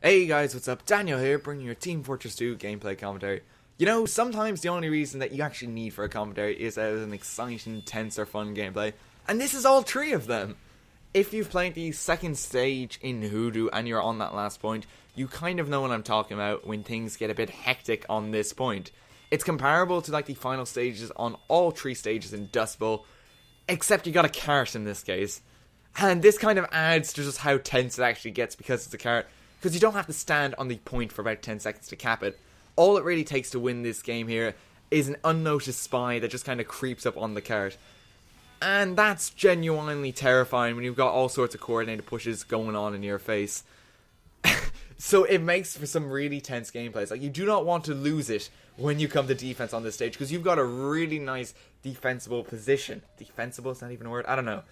Hey guys, what's up? Daniel here, bringing your Team Fortress 2 gameplay commentary. You know, sometimes the only reason that you actually need for a commentary is that it's an exciting, tense, or fun gameplay. And this is all three of them! If you've played the second stage in Hoodoo and you're on that last point, you kind of know what I'm talking about when things get a bit hectic on this point. It's comparable to like the final stages on all three stages in Dust Bowl, except you got a cart in this case. And this kind of adds to just how tense it actually gets because it's a cart. Because you don't have to stand on the point for about 10 seconds to cap it. All it really takes to win this game here is an unnoticed spy that just kind of creeps up on the cart. And that's genuinely terrifying when you've got all sorts of coordinated pushes going on in your face. So it makes for some really tense gameplays. Like, you do not want to lose it when you come to defense on this stage, because you've got a really nice defensible position. Defensible is not even a word? I don't know.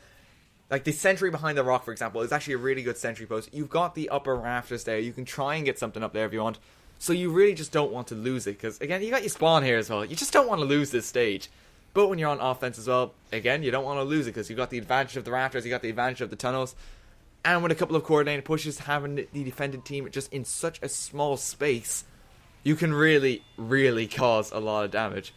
Like, the sentry behind the rock, for example, is actually a really good sentry post. You've got the upper rafters there. You can try and get something up there if you want. So you really just don't want to lose it. Because, again, you got your spawn here as well. You just don't want to lose this stage. But when you're on offense as well, again, you don't want to lose it. Because you've got the advantage of the rafters. You've got the advantage of the tunnels. And with a couple of coordinated pushes, having the defended team just in such a small space, you can really, really cause a lot of damage.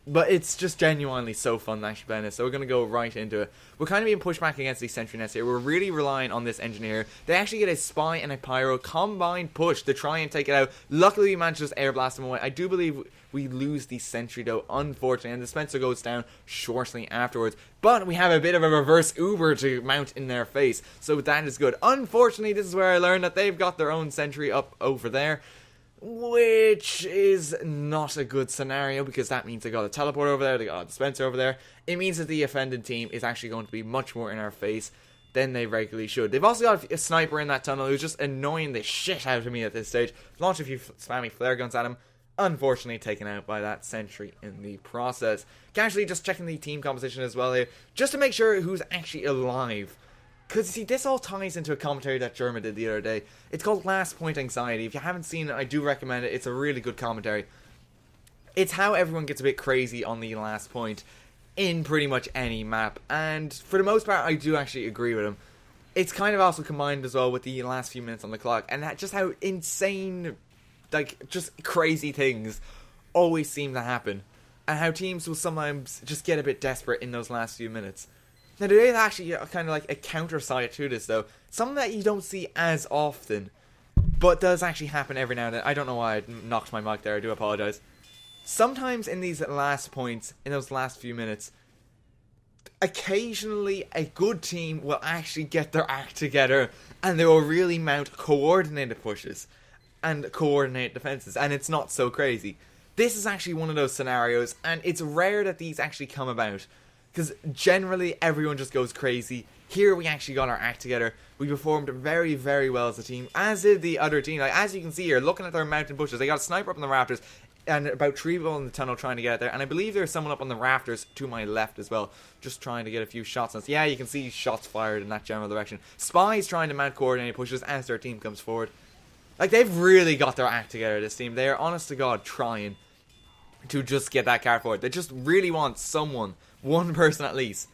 But it's just genuinely so fun to actually play this, so we're going to go right into it. We're kind of being pushed back against these sentry nets here. We're really relying on this engineer. They actually get a spy and a pyro combined push to try and take it out. Luckily, we managed to just air blast them away. I do believe we lose the sentry though, unfortunately, and the Spencer goes down shortly afterwards. But we have a bit of a reverse Uber to mount in their face, so that is good. Unfortunately, this is where I learned that they've got their own sentry up over there, which is not a good scenario, because that means they got a teleport over there, they got a dispenser over there. It means that the offended team is actually going to be much more in our face than they regularly should. They've also got a sniper in that tunnel who's just annoying the shit out of me at this stage. Launch a few spammy flare guns at him. Unfortunately taken out by that sentry in the process. Casually just checking the team composition as well here, just to make sure who's actually alive. Because, see, this all ties into a commentary that Jerma did the other day. It's called Last Point Anxiety. If you haven't seen it, I do recommend it. It's a really good commentary. It's how everyone gets a bit crazy on the last point in pretty much any map. And for the most part, I do actually agree with him. It's kind of also combined as well with the last few minutes on the clock. And that just how insane, like, just crazy things always seem to happen. And how teams will sometimes just get a bit desperate in those last few minutes. Now, there is actually kind of like a counter side to this, though. Something that you don't see as often, but does actually happen every now and then. I don't know why I knocked my mic there. I do apologize. Sometimes in these last points, in those last few minutes, occasionally a good team will actually get their act together, and they will really mount coordinated pushes and coordinated defenses, and it's not so crazy. This is actually one of those scenarios, and it's rare that these actually come about. Because generally everyone just goes crazy. Here we actually got our act together. We performed very, very well as a team, as did the other team. Like, as you can see here, looking at their mountain bushes, they got a sniper up in the rafters, and about 3 people in the tunnel trying to get out there. And I believe there's someone up on the rafters to my left as well, just trying to get a few shots on us. Yeah, you can see shots fired in that general direction. Spies trying to mount coordinated pushes as their team comes forward. Like, they've really got their act together, this team. They are, honest to God, trying to just get that card forward. They just really want someone, one person at least,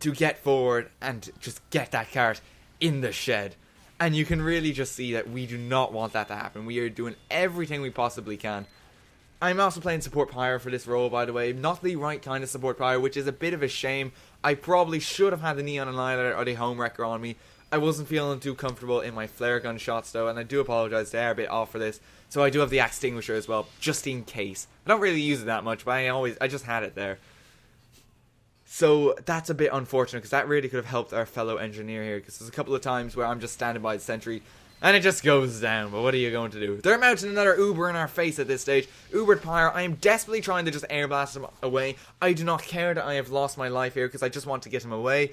to get forward and just get that cart in the shed. And you can really just see that we do not want that to happen. We are doing everything we possibly can. I'm also playing support pyro for this role, by the way. Not the right kind of support pyro, which is a bit of a shame. I probably should have had the Neon Annihilator or the Home Wrecker on me. I wasn't feeling too comfortable in my flare gun shots though, and I do apologise, they are a bit off for this. So I do have the Axe Extinguisher as well, just in case. I don't really use it that much, but I just had it there. So that's a bit unfortunate, because that really could have helped our fellow engineer here, because there's a couple of times where I'm just standing by the sentry and it just goes down. But what are you going to do? They're mounting another Uber in our face at this stage. Ubered Pyre. I am desperately trying to just air blast him away. I do not care that I have lost my life here, because I just want to get him away.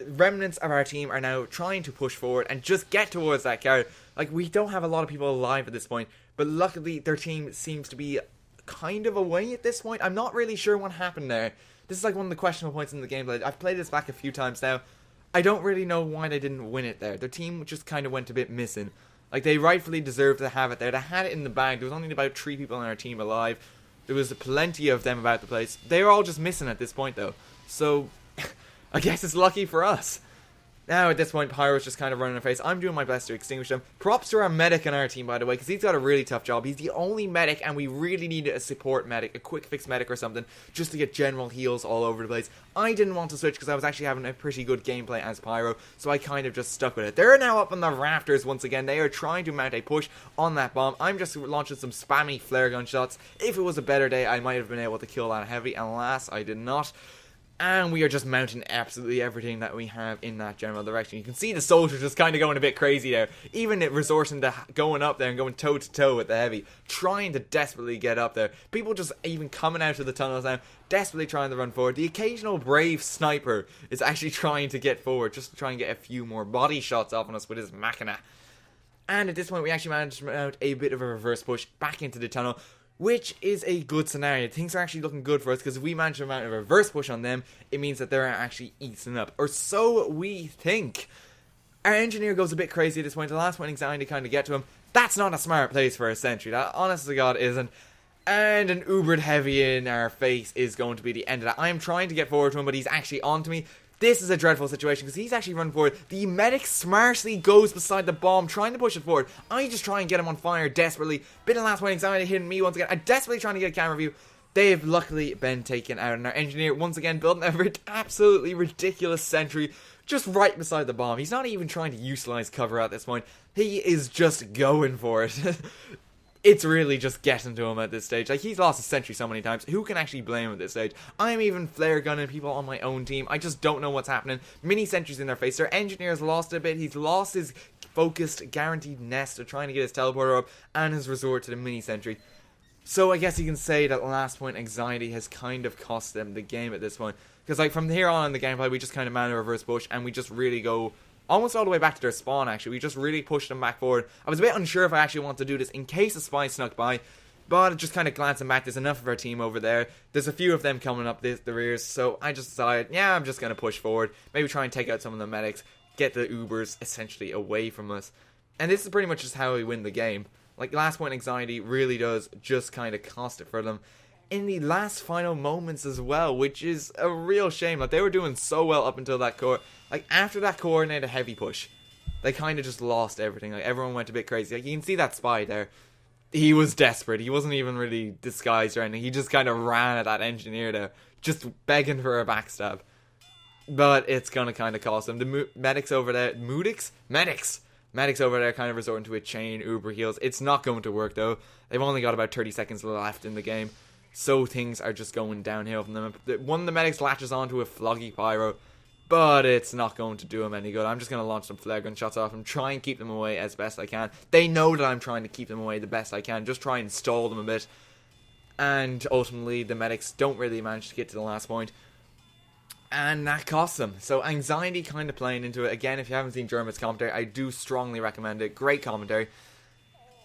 Remnants of our team are now trying to push forward and just get towards that card. Like, we don't have a lot of people alive at this point, but luckily their team seems to be kind of away at this point. I'm not really sure what happened there. This is like one of the questionable points in the gameplay. I've played this back a few times now. I don't really know why they didn't win it there. Their team just kind of went a bit missing. Like, they rightfully deserved to have it there. They had it in the bag. There was only about 3 people on our team alive. There was plenty of them about the place. They were all just missing at this point, though. So, I guess it's lucky for us. Now, at this point, Pyro's just kind of running in face. I'm doing my best to extinguish them. Props to our medic on our team, by the way, because he's got a really tough job. He's the only medic, and we really need a support medic, a quick fix medic or something, just to get general heals all over the place. I didn't want to switch because I was actually having a pretty good gameplay as Pyro, so I kind of just stuck with it. They're now up on the rafters once again. They are trying to mount a push on that bomb. I'm just launching some spammy flare gun shots. If it was a better day, I might have been able to kill that heavy. Alas, I did not. And we are just mounting absolutely everything that we have in that general direction. You can see the soldiers just kind of going a bit crazy there. Even it resorting to going up there and going toe to toe with the heavy. Trying to desperately get up there. People just even coming out of the tunnels now. Desperately trying to run forward. The occasional brave sniper is actually trying to get forward. Just to try and get a few more body shots off on us with his machina. And at this point we actually managed to mount a bit of a reverse push back into the tunnel, which is a good scenario. Things are actually looking good for us, because if we manage to mount a reverse push on them, it means that they're actually eating up. Or so we think. Our engineer goes a bit crazy at this point. The last point anxiety kind of get to him. That's not a smart place for a sentry. That, honest to God, isn't. And an ubered heavy in our face is going to be the end of that. I am trying to get forward to him, but he's actually onto me. This is a dreadful situation, because he's actually running forward. The medic smartly goes beside the bomb, trying to push it forward. I just try and get him on fire desperately. Bit of last point anxiety hitting me once again. I'm desperately trying to get a camera view. They have luckily been taken out. And our engineer, once again, building an absolutely ridiculous sentry just right beside the bomb. He's not even trying to utilize cover at this point. He is just going for it. It's really just getting to him at this stage. Like, he's lost a sentry so many times. Who can actually blame him at this stage? I'm even flare gunning people on my own team. I just don't know what's happening. Mini sentries in their face. Their engineer's lost a bit. He's lost his focused, guaranteed nest of trying to get his teleporter up, and has resort to the mini sentry. So I guess you can say that last point anxiety has kind of cost them the game at this point. Because, like, from here on in the gameplay, we just kind of mount a reverse push, and we just really go almost all the way back to their spawn, actually. We just really pushed them back forward. I was a bit unsure if I actually wanted to do this in case a spy snuck by, but just kind of glancing back, there's enough of our team over there. There's a few of them coming up the rears, so I just decided, yeah, I'm just going to push forward. Maybe try and take out some of the medics, get the Ubers essentially away from us. And this is pretty much just how we win the game. Like, last point anxiety really does just kind of cost it for them in the last final moments as well, which is a real shame. Like, they were doing so well up until that core. Like, after that coordinated heavy push, they kind of just lost everything. Like, everyone went a bit crazy. Like, you can see that spy there. He was desperate. He wasn't even really disguised or anything. He just kind of ran at that engineer there, just begging for a backstab. But it's going to kind of cost him. The medics over there, medics over there kind of resorting to a chain Uber heals. It's not going to work, though. They've only got about 30 seconds left in the game, so things are just going downhill from them. One of the medics latches onto a floggy Pyro, but it's not going to do him any good. I'm just going to launch some flare gun shots off him, try and keep them away as best I can. They know that I'm trying to keep them away the best I can, just try and stall them a bit. And ultimately, the medics don't really manage to get to the last point, and that costs them. So anxiety kind of playing into it. Again, if you haven't seen Jerma's commentary, I do strongly recommend it. Great commentary.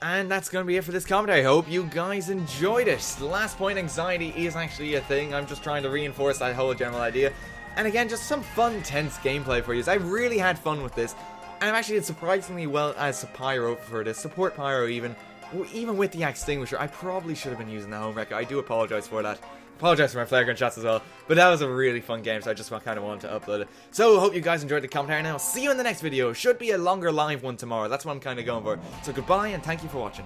And that's going to be it for this commentary. I hope you guys enjoyed it. The last point anxiety is actually a thing. I'm just trying to reinforce that whole general idea. And again, just some fun, tense gameplay for you. I really had fun with this. And I've actually did surprisingly well as a Pyro for this. Support Pyro even with the extinguisher. I probably should have been using the home wrecker. I do apologize for that. Apologize for my flare gun shots as well. But that was a really fun game, so I just kind of wanted to upload it. So, hope you guys enjoyed the commentary, and I'll see you in the next video. Should be a longer live one tomorrow. That's what I'm kind of going for. So, goodbye, and thank you for watching.